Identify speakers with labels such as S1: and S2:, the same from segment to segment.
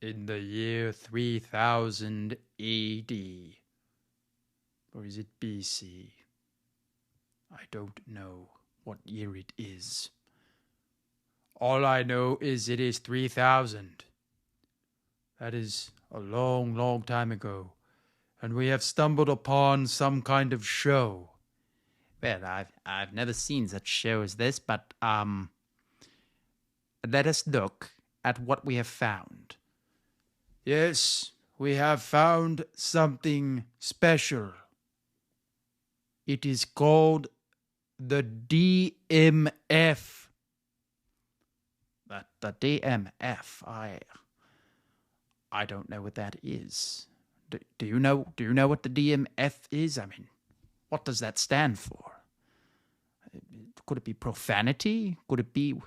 S1: in the year 3000 AD. Or is it BC? I don't know what year it is. All I know is it is 3000. That is a long, long time ago. And we have stumbled upon some kind of show. Well, I've never seen such show as this, but let us look at what we have found. Yes, we have found something special. It is called the DMF. The DMF. I don't know what that is. Do you know what the DMF is? I mean, what does that stand for? Could it be profanity? Could it be...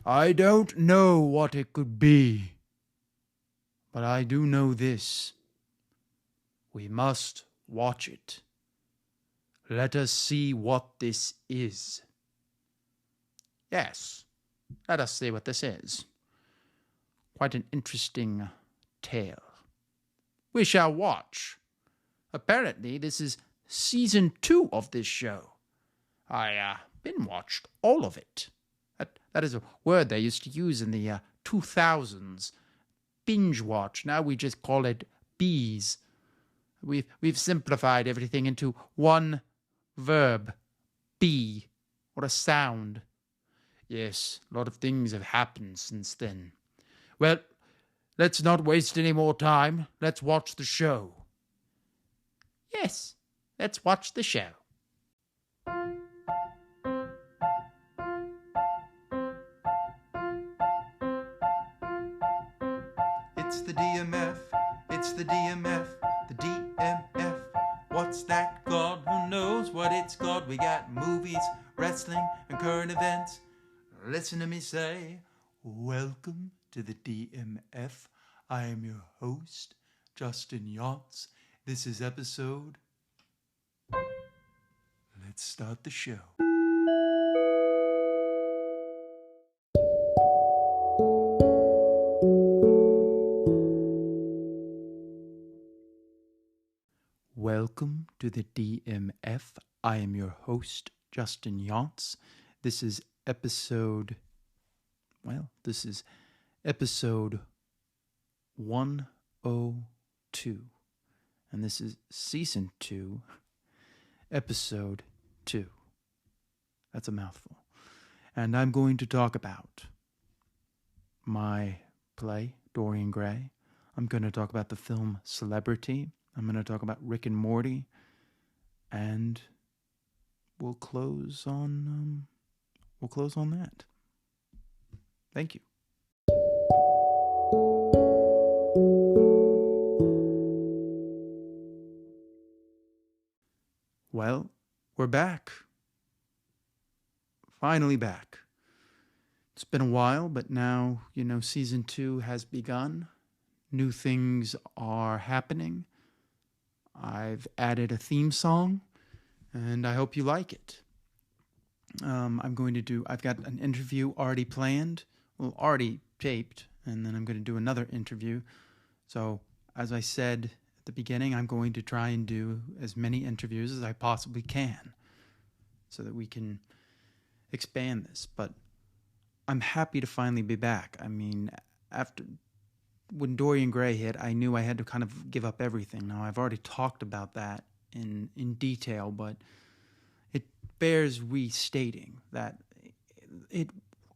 S1: I don't know what it could be. But I do know this. We must watch it. Let us see what this is. Yes, let us see what this is. Quite an interesting tale. We shall watch. Apparently, this is season 2 of this show. I watched all of it. That is a word they used to use in the 2000s. Binge watch. Now we just call it bees. We've simplified everything into one verb. Bee. What a sound. Yes, a lot of things have happened since then. Well, let's not waste any more time. Let's watch the show. Yes, let's watch the show.
S2: It's the DMF, it's the DMF, the DMF. What's that called? Who knows what it's called? We got movies, wrestling, and current events. Listen to me say, welcome to the DMF. I am your host, Justin Yachts. This is episode... Let's start the show.
S1: Welcome to the DMF. I am your host, Justin Yachts. This is episode 102. And this is season 2, episode 2. That's a mouthful. And I'm going to talk about my play, Dorian Gray. I'm going to talk about the film Celebrity. I'm going to talk about Rick and Morty, and we'll close on that. Thank you. Well, we're back. Finally back. It's been a while, but now, season 2 has begun. New things are happening. I've added a theme song, and I hope you like it. I've got an interview already planned, already taped, and then I'm going to do another interview. So, as I said at the beginning, I'm going to try and do as many interviews as I possibly can so that we can expand this. But I'm happy to finally be back. I mean, when Dorian Gray hit, I knew I had to kind of give up everything. Now, I've already talked about that in detail, but it bears restating that it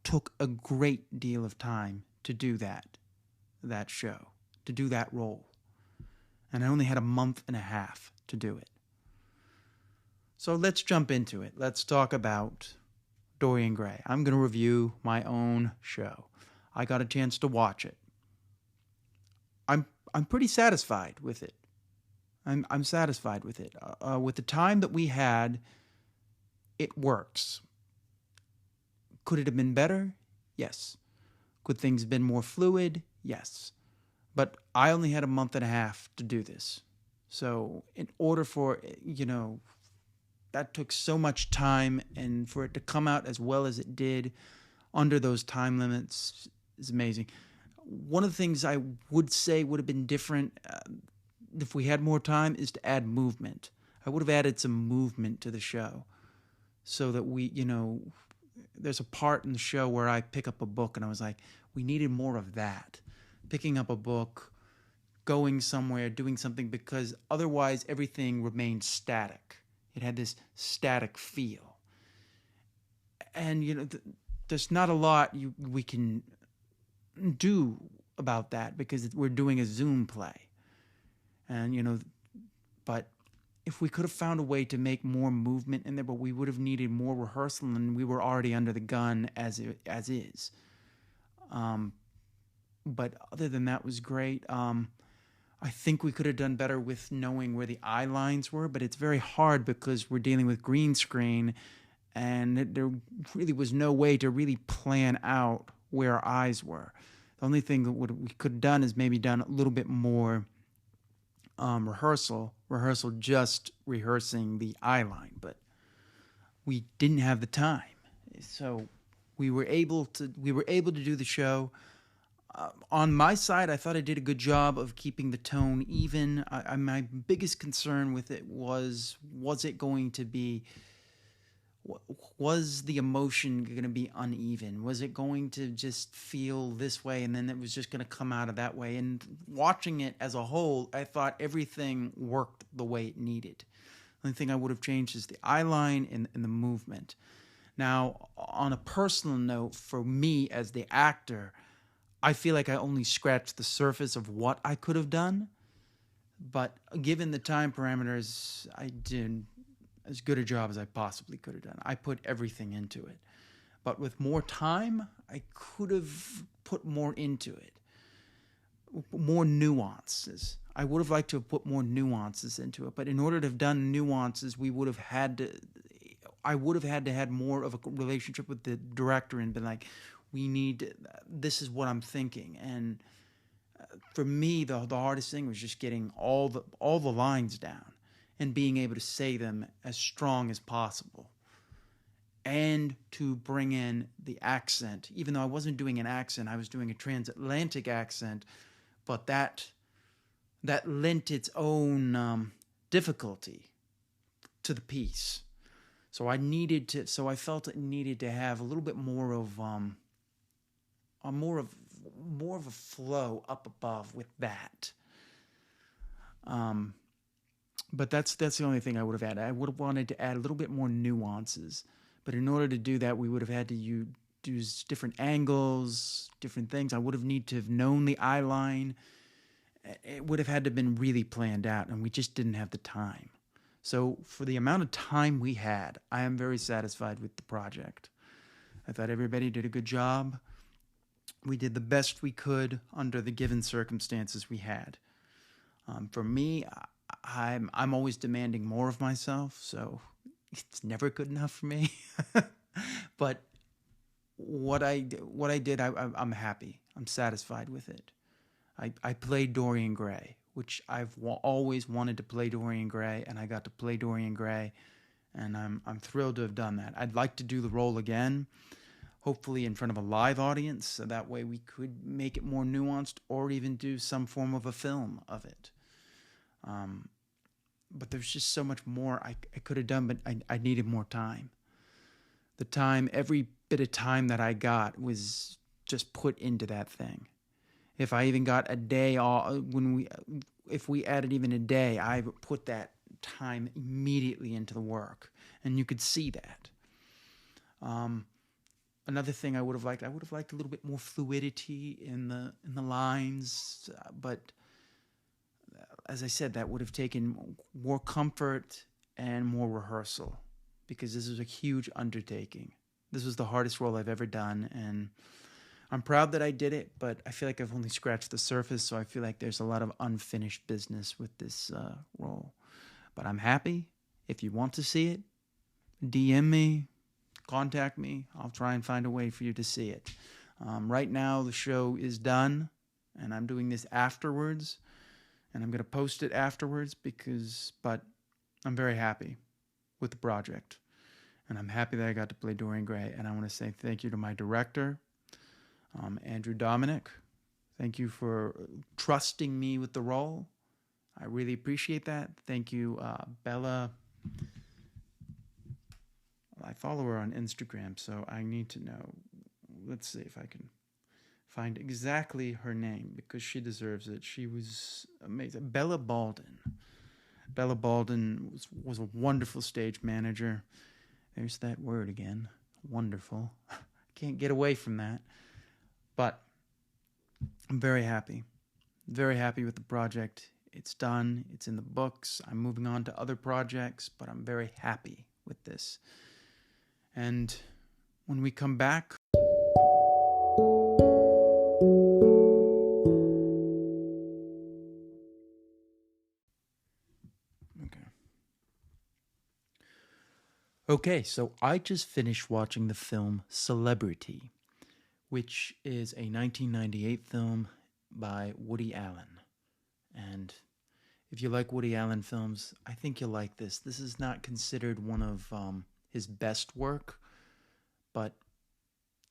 S1: took a great deal of time to do that show, to do that role. And I only had a month and a half to do it. So let's jump into it. Let's talk about Dorian Gray. I'm going to review my own show. I got a chance to watch it. I'm pretty satisfied with it. I'm satisfied with it. With the time that we had, it works. Could it have been better? Yes. Could things have been more fluid? Yes. But I only had a month and a half to do this. So in order for, that took so much time, and for it to come out as well as it did under those time limits is amazing. One of the things I would say would have been different if we had more time is to add movement. I would have added some movement to the show so that we, there's a part in the show where I pick up a book and I was like, we needed more of that. Picking up a book, going somewhere, doing something, because otherwise everything remained static. It had this static feel. And, there's not a lot we can do about that because we're doing a Zoom play. And, but if we could have found a way to make more movement in there, but we would have needed more rehearsal, and we were already under the gun as is. But other than that was great. I think we could have done better with knowing where the eye lines were, but it's very hard because we're dealing with green screen, and there really was no way to really plan out where our eyes were. The only thing that we could have done is maybe done a little bit more rehearsal just rehearsing the eye line, but we didn't have the time. So we were able to do the show. On my side, I thought I did a good job of keeping the tone even. My biggest concern with it was it going to be, was the emotion going to be uneven? Was it going to just feel this way and then it was just going to come out of that way? And watching it as a whole, I thought everything worked the way it needed. The only thing I would have changed is the eye line and the movement. Now, on a personal note, for me as the actor, I feel like I only scratched the surface of what I could have done. But given the time parameters, I did as good a job as I possibly could have done. I put everything into it. But with more time, I could have put more into it. More nuances. I would have liked to have put more nuances into it. But in order to have done nuances, I would have had to have more of a relationship with the director and been like, this is what I'm thinking. And for me, the hardest thing was just getting all the lines down and being able to say them as strong as possible. And to bring in the accent. Even though I wasn't doing an accent, I was doing a transatlantic accent, but that lent its own difficulty to the piece. So I felt it needed to have a little bit more of more of a flow up above with that. But that's the only thing I would have added. I would have wanted to add a little bit more nuances. But in order to do that, we would have had to use different angles, different things. I would have needed to have known the eye line. It would have had to have been really planned out, and we just didn't have the time. So for the amount of time we had, I am very satisfied with the project. I thought everybody did a good job. We did the best we could under the given circumstances we had. For me, I'm always demanding more of myself, so it's never good enough for me. But what I did, I'm happy. I'm satisfied with it. I played Dorian Gray, which I've always wanted to play Dorian Gray, and I got to play Dorian Gray, and I'm thrilled to have done that. I'd like to do the role again, hopefully in front of a live audience, so that way we could make it more nuanced or even do some form of a film of it. But there's just so much more I could have done, but I needed more time. Every bit of time that I got was just put into that thing. If I even got a day, if we added even a day, I would put that time immediately into the work, and you could see that. Another thing I would have liked a little bit more fluidity in the lines, but as I said, that would have taken more comfort and more rehearsal, because this was a huge undertaking. This was the hardest role I've ever done, and I'm proud that I did it, but I feel like I've only scratched the surface, so I feel like there's a lot of unfinished business with this role. But I'm happy. If you want to see it, DM me, contact me. I'll try and find a way for you to see it. Right now, the show is done, and I'm doing this afterwards, and I'm going to post it afterwards but I'm very happy with the project, and I'm happy that I got to play Dorian Gray, and I want to say thank you to my director, Andrew Dominic, Thank you for trusting me with the role. I really appreciate that. Thank you, Bella. I follow her on Instagram, so I need to know. Let's see if I can find exactly her name because she deserves it. She was amazing. Bella Baldwin. Bella Baldwin was a wonderful stage manager. There's that word again. Wonderful. Can't get away from that. But I'm very happy. Very happy with the project. It's done. It's in the books. I'm moving on to other projects, but I'm very happy with this. And when we come back, Okay, so I just finished watching the film Celebrity, which is a 1998 film by Woody Allen. And if you like Woody Allen films, I think you'll like this. This is not considered one of his best work, but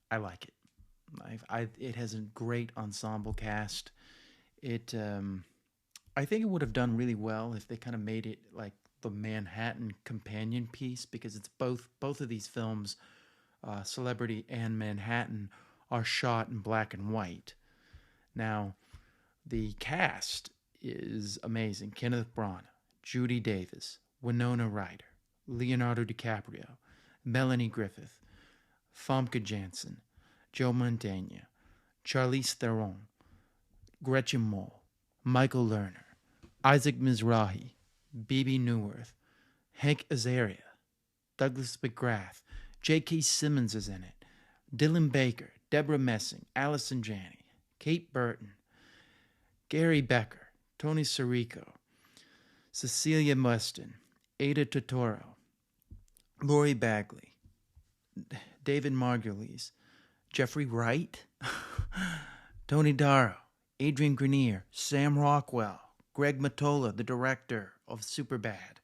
S1: I like it. It has a great ensemble cast. I think it would have done really well if they kind of made it like the Manhattan companion piece, because it's both of these films, Celebrity and Manhattan, are shot in black and white. Now, the cast is amazing. Kenneth Branagh, Judy Davis, Winona Ryder, Leonardo DiCaprio, Melanie Griffith, Famke Janssen, Joe Mantegna, Charlize Theron, Gretchen Mol, Michael Lerner, Isaac Mizrahi, Bebe Neuwirth, Hank Azaria, Douglas McGrath, J.K. Simmons is in it, Dylan Baker, Deborah Messing, Allison Janney, Kate Burton, Gary Becker, Tony Sirico, Cecilia Mustin, Ada Totoro, Lori Bagley, David Margulies, Jeffrey Wright, Tony Darrow, Adrian Grenier, Sam Rockwell, Greg Mottola, the director of Superbad,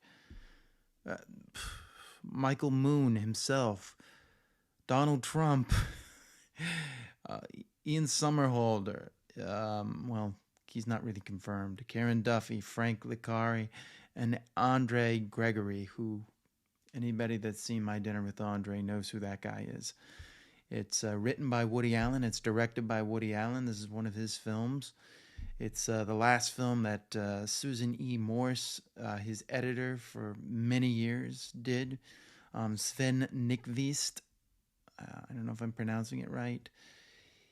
S1: Michael Moon himself, Donald Trump, Ian Somerhalder, well, he's not really confirmed, Karen Duffy, Frank Licari, and Andre Gregory, who anybody that's seen My Dinner with Andre knows who that guy is. It's written by Woody Allen. It's directed by Woody Allen. This is one of his films. It's the last film that Susan E. Morse, his editor for many years, did. Sven Nykvist, I don't know if I'm pronouncing it right.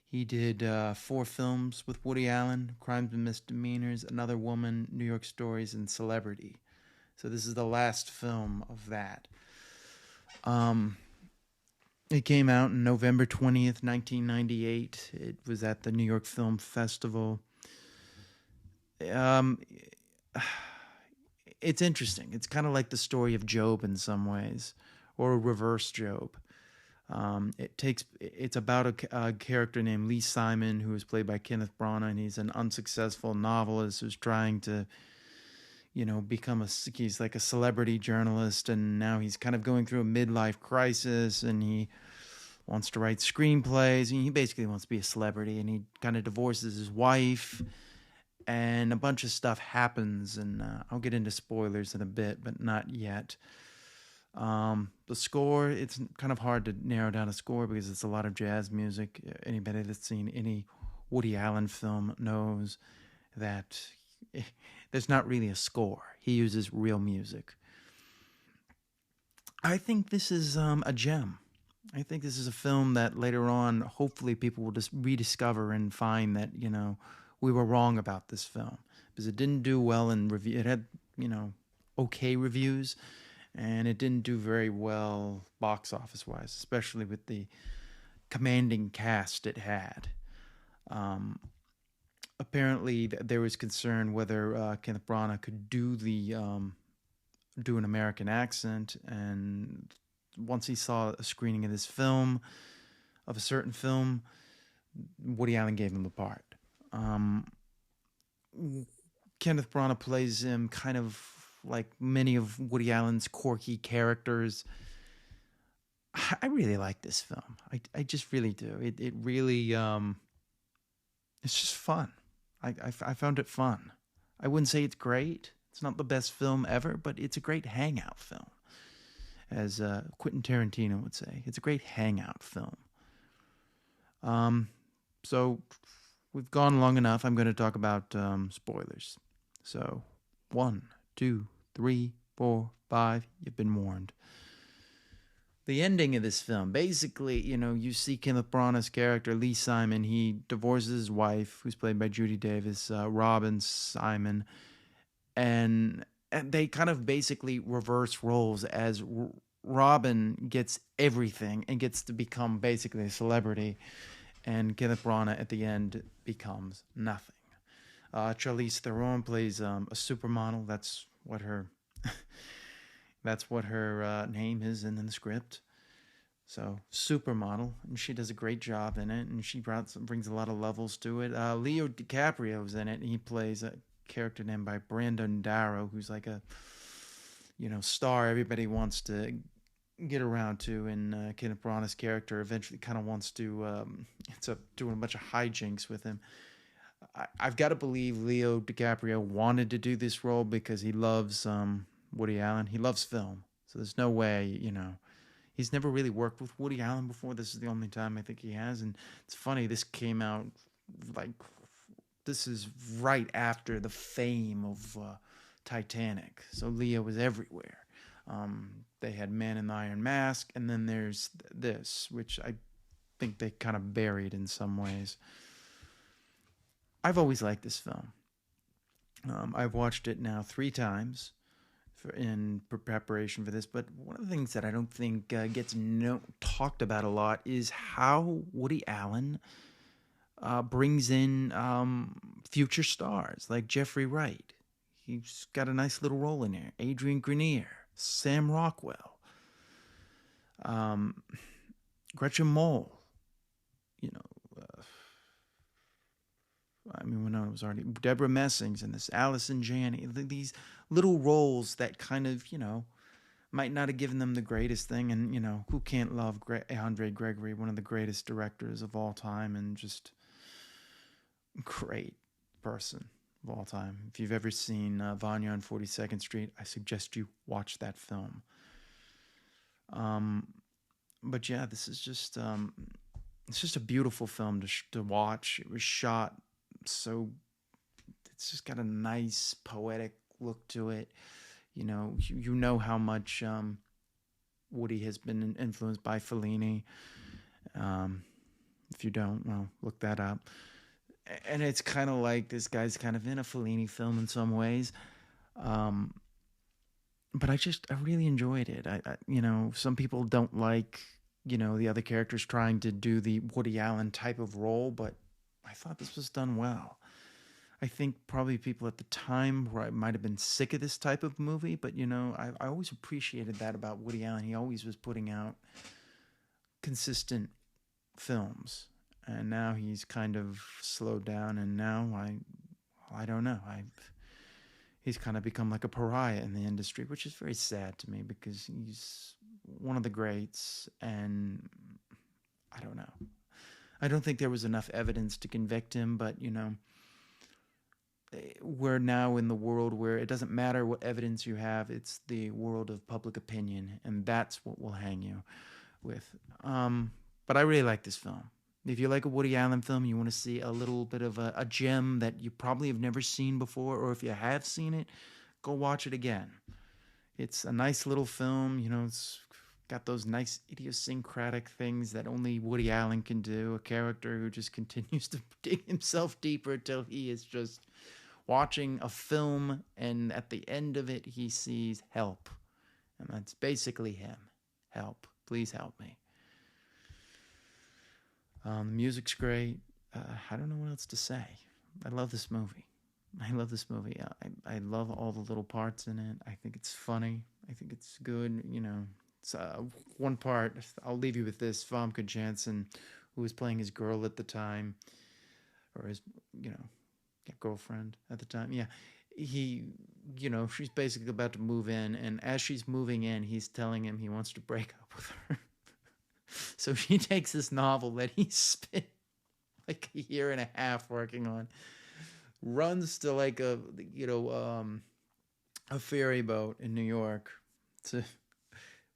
S1: He did 4 films with Woody Allen: Crimes and Misdemeanors, Another Woman, New York Stories, and Celebrity. So this is the last film of that. It came out on November 20th, 1998. It was at the New York Film Festival. It's interesting. It's kind of like the story of Job in some ways, or a reverse Job. It's about a character named Lee Simon, who is played by Kenneth Branagh, and he's an unsuccessful novelist who's trying to, he's like a celebrity journalist, and now he's kind of going through a midlife crisis, and he wants to write screenplays, and he basically wants to be a celebrity, and he kind of divorces his wife, and a bunch of stuff happens, and I'll get into spoilers in a bit, but not yet. The score, it's kind of hard to narrow down a score because it's a lot of jazz music. Anybody that's seen any Woody Allen film knows that there's not really a score. He uses real music. I think this is a gem. I think this is a film that later on, hopefully people will just rediscover and find that, we were wrong about this film. Because it didn't do well in review. It had, okay reviews. And it didn't do very well box office-wise, especially with the commanding cast it had. Apparently, there was concern whether Kenneth Branagh could do an American accent. And once he saw a screening of this film, of a certain film, Woody Allen gave him the part. Kenneth Branagh plays him kind of like many of Woody Allen's quirky characters. I really like this film. I just really do. It really it's just fun. I found it fun. I wouldn't say it's great. It's not the best film ever, but it's a great hangout film, as Quentin Tarantino would say. It's a great hangout film. So we've gone long enough. I'm going to talk about spoilers. So 1, 2, 3, 4, 5. You've been warned. The ending of this film, basically, you see Kenneth Branagh's character, Lee Simon. He divorces his wife, who's played by Judy Davis, Robin Simon, and they kind of basically reverse roles as Robin gets everything and gets to become basically a celebrity, and Kenneth Branagh at the end becomes nothing. Charlize Theron plays a supermodel. That's what her name is in the script. So supermodel, and she does a great job in it, and she brings a lot of levels to it. Leo DiCaprio's in it, and he plays a character named by Brandon Darrow, who's like a star everybody wants to get around to, and Kenneth Branagh's character eventually kind of wants to ends up doing a bunch of hijinks with him. I've got to believe Leo DiCaprio wanted to do this role because he loves Woody Allen. He loves film, so there's no way, he's never really worked with Woody Allen before. This is the only time I think he has, and it's funny, this came out this is right after the fame of Titanic, so Leo was everywhere. They had Man in the Iron Mask, and then there's this, which I think they kind of buried in some ways. I've always liked this film. I've watched it now 3 times in preparation for this, but one of the things that I don't think gets talked about a lot is how Woody Allen brings in future stars like Jeffrey Wright. He's got a nice little role in there. Adrian Grenier, Sam Rockwell, Gretchen Mol. When I was already Deborah Messing's in this, Allison Janney. These little roles that kind of might not have given them the greatest thing, and who can't love Andre Gregory, one of the greatest directors of all time, and just great person of all time. If you've ever seen Vanya on 42nd Street, I suggest you watch that film. But yeah, this is just it's just a beautiful film to watch. It was shot so it's just got a nice poetic look to it. You know how much Woody has been influenced by Fellini. If you don't, well, look that up. And it's kind of like this guy's kind of in a Fellini film in some ways. But I really enjoyed it. Some people don't like, the other characters trying to do the Woody Allen type of role, but I thought this was done well. I think probably people at the time might have been sick of this type of movie, but I always appreciated that about Woody Allen. He always was putting out consistent films, and now he's kind of slowed down, and now I don't know. He's kind of become like a pariah in the industry, which is very sad to me because he's one of the greats, and I don't know. I don't think there was enough evidence to convict him, but, we're now in the world where it doesn't matter what evidence you have, it's the world of public opinion, and that's what will hang you with. But I really like this film. If you like a Woody Allen film, you want to see a little bit of a gem that you probably have never seen before, or if you have seen it, go watch it again. It's a nice little film, it's got those nice idiosyncratic things that only Woody Allen can do. A character who just continues to dig himself deeper until he is just watching a film, and at the end of it, he sees help. And that's basically him. Help. Please help me. The music's great. I don't know what else to say. I love this movie. I love all the little parts in it. I think it's funny. I think it's good, It's one part, I'll leave you with this. Famke Janssen, who was playing his girl at the time, or his, girlfriend at the time. Yeah. She's basically about to move in, and as she's moving in, he's telling him he wants to break up with her. So she takes this novel that he spit like a year and a half working on. Runs to like a ferry boat in New York, to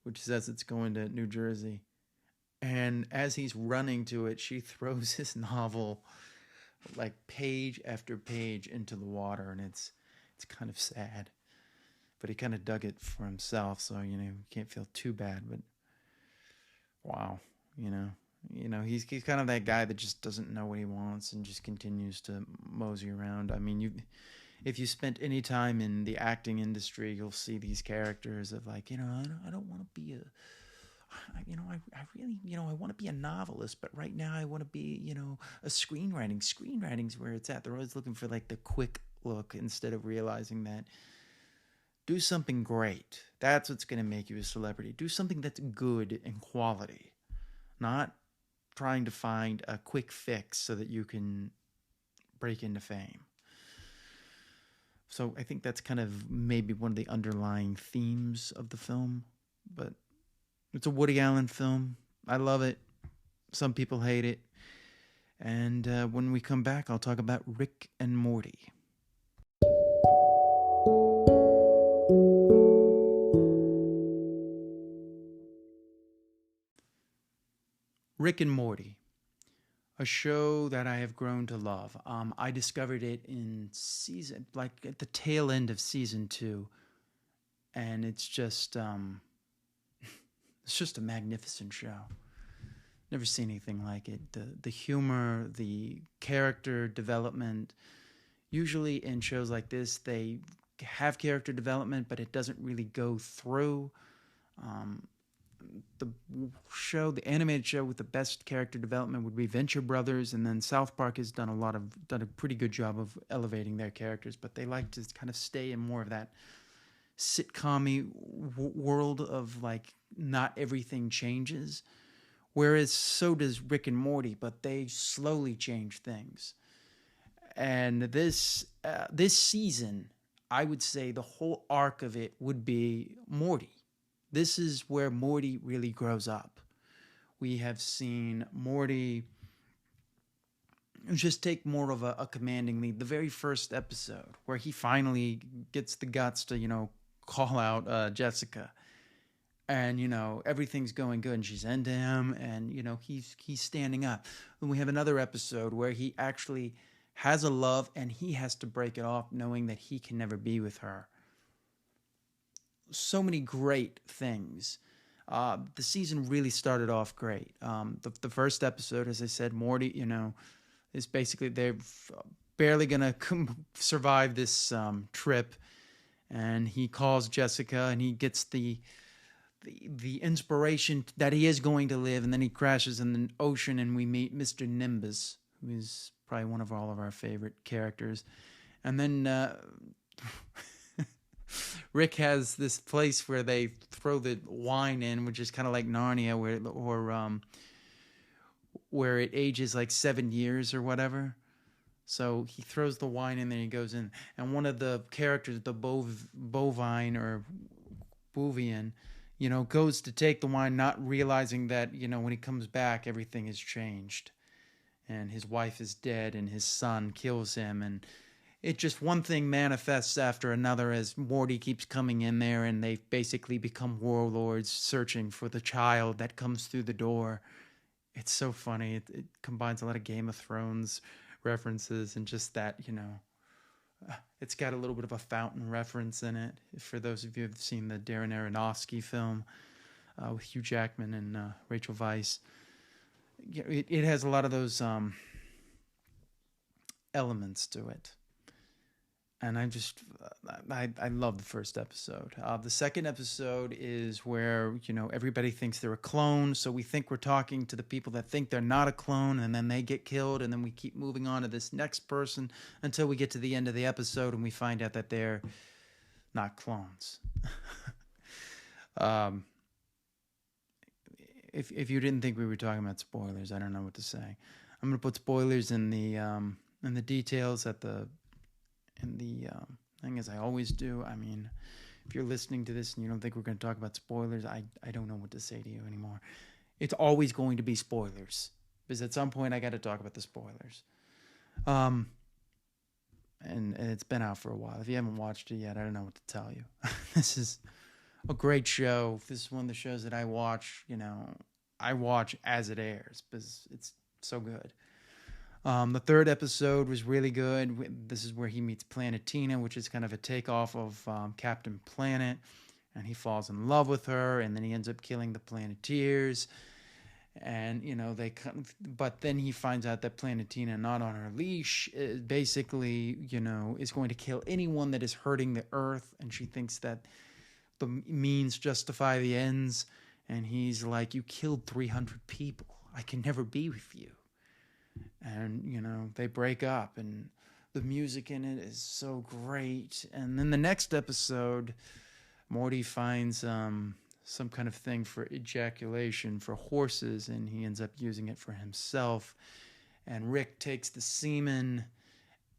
S1: which says it's going to New Jersey. And as he's running to it, she throws his novel like page after page into the water, and it's kind of sad. But he kind of dug it for himself, so you can't feel too bad. But wow, he's kind of that guy that just doesn't know what he wants and just continues to mosey around. I mean, if you spent any time in the acting industry, you'll see these characters of like, I don't want to be I really, I want to be a novelist, but right now I want to be, a screenwriting. Screenwriting's where it's at. They're always looking for like the quick look instead of realizing that do something great. That's what's going to make you a celebrity. Do something that's good and quality, not trying to find a quick fix so that you can break into fame. So I think that's kind of maybe one of the underlying themes of the film, but it's a Woody Allen film. I love it. Some people hate it. And when we come back, I'll talk about Rick and Morty. Rick and Morty, a show that I have grown to love. I discovered it in at the tail end of season 2, and it's just a magnificent show. Never seen anything like it. The humor, the character development. Usually in shows like this, they have character development, but it doesn't really go through. The animated show with the best character development would be Venture Brothers, and then South Park has done a pretty good job of elevating their characters, but they like to kind of stay in more of that sitcom-y world of like not everything changes, whereas so does Rick and Morty, but they slowly change things. And this season, I would say the whole arc of it would be Morty. This is where Morty really grows up. We have seen Morty just take more of a commanding lead. The very first episode, where he finally gets the guts to, call out Jessica. And, everything's going good, and she's into him, and, he's standing up. And we have another episode where he actually has a love, and he has to break it off, knowing that he can never be with her. So many great things. The season really started off great. The first episode, as I said, Morty, is basically they're barely gonna survive this trip, and he calls Jessica, and he gets the inspiration that he is going to live, and then he crashes in the ocean, and we meet Mr. Nimbus, who is probably one of all of our favorite characters, and then. Rick has this place where they throw the wine in, which is kind of like Narnia, where it ages like 7 years or whatever. So he throws the wine in there, and he goes in, and one of the characters, the bovine or Bovian, goes to take the wine, not realizing that when he comes back, everything has changed, and his wife is dead, and his son kills him, and it just one thing manifests after another as Morty keeps coming in there, and they basically become warlords searching for the child that comes through the door. It's so funny. It combines a lot of Game of Thrones references and just that, it's got a little bit of a fountain reference in it. For those of you who have seen the Darren Aronofsky film with Hugh Jackman and Rachel Weisz, it has a lot of those elements to it. And I love the first episode. The second episode is where, everybody thinks they're a clone. So we think we're talking to the people that think they're not a clone, and then they get killed. And then we keep moving on to this next person until we get to the end of the episode and we find out that they're not clones. If you didn't think we were talking about spoilers, I don't know what to say. I'm going to put spoilers in the details thing, as I always do. I mean, if you're listening to this and you don't think we're going to talk about spoilers, I don't know what to say to you anymore. It's always going to be spoilers. because at some point I got to talk about the spoilers. And it's been out for a while. If you haven't watched it yet, I don't know what to tell you. This is a great show. This is one of the shows that I watch, I watch as it airs because it's so good. The third episode was really good. This is where he meets Planetina, which is kind of a takeoff of Captain Planet, and he falls in love with her, and then he ends up killing the Planeteers. And but then he finds out that Planetina, not on her leash, basically is going to kill anyone that is hurting the Earth, and she thinks that the means justify the ends. And he's like, you killed 300 people, I can never be with you. And they break up, and the music in it is so great. And then the next episode, Morty finds some kind of thing for ejaculation for horses, and he ends up using it for himself. And Rick takes the semen,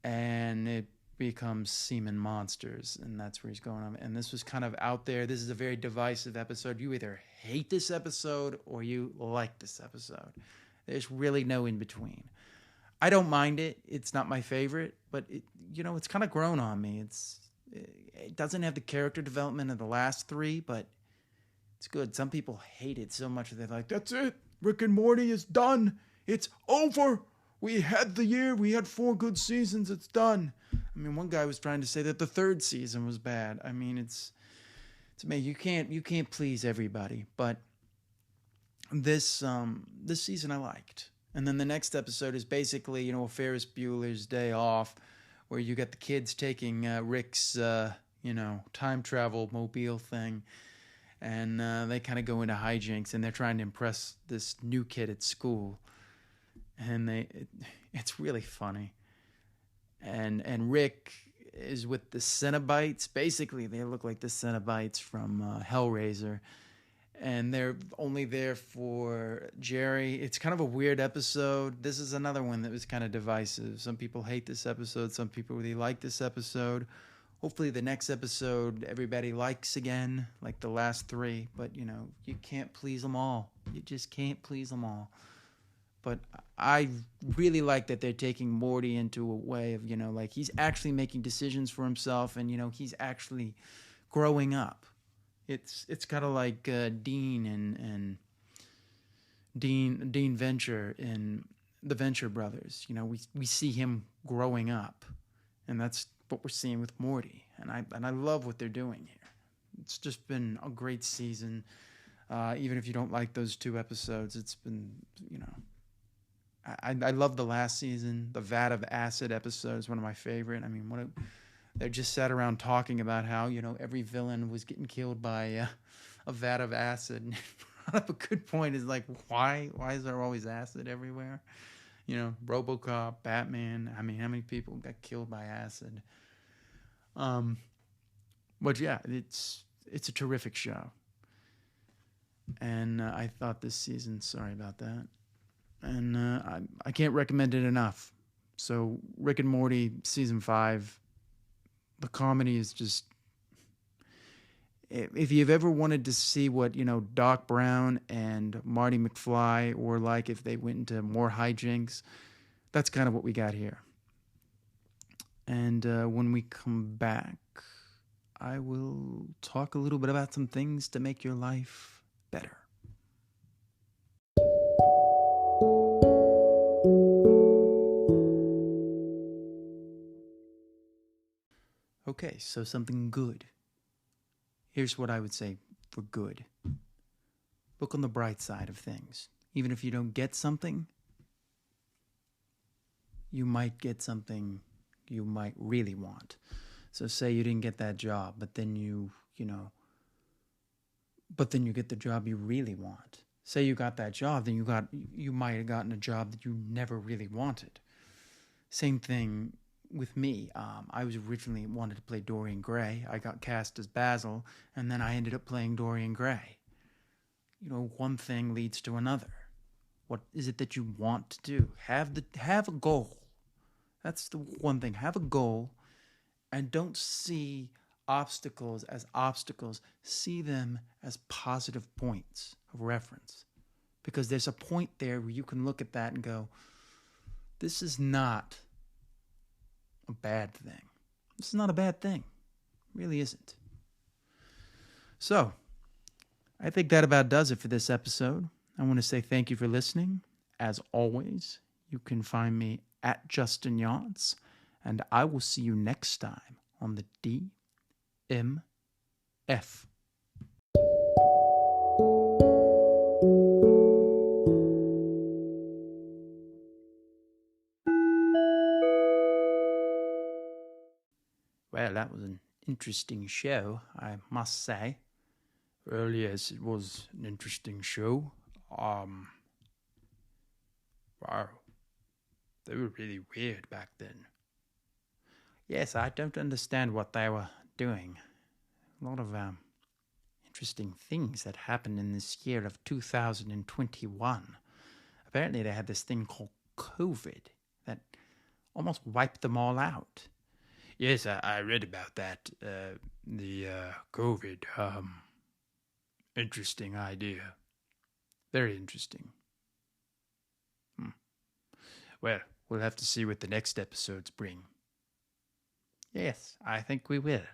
S1: and it becomes semen monsters, and that's where he's going on. And this was kind of out there. This is a very divisive episode. You either hate this episode or you like this episode. There's really no in between. I don't mind it. It's not my favorite, but it's kind of grown on me. It doesn't have the character development of the last three, but it's good. Some people hate it so much that they're like, that's it. Rick and Morty is done. It's over. We had the year. We had 4 good seasons. It's done. I mean, one guy was trying to say that the 3rd season was bad. I mean, it's me. You can't please everybody, but this season I liked. And then the next episode is basically, a Ferris Bueller's Day Off, where you get the kids taking Rick's, time travel mobile thing. And they kind of go into hijinks, and they're trying to impress this new kid at school. And it's really funny. And Rick is with the Cenobites. Basically, they look like the Cenobites from Hellraiser. And they're only there for Jerry. It's kind of a weird episode. This is another one that was kind of divisive. Some people hate this episode. Some people really like this episode. Hopefully the next episode everybody likes again, like the last 3. But, you can't please them all. You just can't please them all. But I really like that they're taking Morty into a way of, like he's actually making decisions for himself, and, he's actually growing up. It's kind of like Dean and Dean Venture in the Venture Brothers. We see him growing up, and that's what we're seeing with Morty, and I love what they're doing here. It's just been a great season. Even if you don't like those 2 episodes, it's been, I love the last season. The Vat of Acid episode is one of my favorite. I mean, they just sat around talking about how, every villain was getting killed by a vat of acid. And a good point is like, why is there always acid everywhere? RoboCop, Batman. I mean, how many people got killed by acid? But yeah, it's a terrific show. And I thought this season, sorry about that. And I can't recommend it enough. So Rick and Morty season 5, the comedy is just, if you've ever wanted to see what, Doc Brown and Marty McFly were like if they went into more hijinks, that's kind of what we got here. And when we come back, I will talk a little bit about some things to make your life better. Okay, so something good. Here's what I would say for good. Look on the bright side of things. Even if you don't get something, you might get something you might really want. So say you didn't get that job, but then you get the job you really want. Say you got that job, then you might have gotten a job that you never really wanted. Same thing with me. I was originally wanted to play Dorian Gray. I got cast as Basil, and then I ended up playing Dorian Gray. One thing leads to another. What is it that you want to do? Have a goal. That's the one thing. Have a goal, and don't see obstacles as obstacles. See them as positive points of reference. because there's a point there where you can look at that and go, this is not a bad thing. This is not a bad thing. It really isn't. So, I think that about does it for this episode. I want to say thank you for listening. As always, you can find me at Justin Yachts, and I will see you next time on the DMF. Well, that was an interesting show, I must say. Well, yes, it was an interesting show. Wow. They were really weird back then. Yes, I don't understand what they were doing. A lot of interesting things that happened in this year of 2021. Apparently they had this thing called COVID that almost wiped them all out. Yes, I read about that. The COVID. Interesting idea. Very interesting. Well, we'll have to see what the next episodes bring. Yes, I think we will.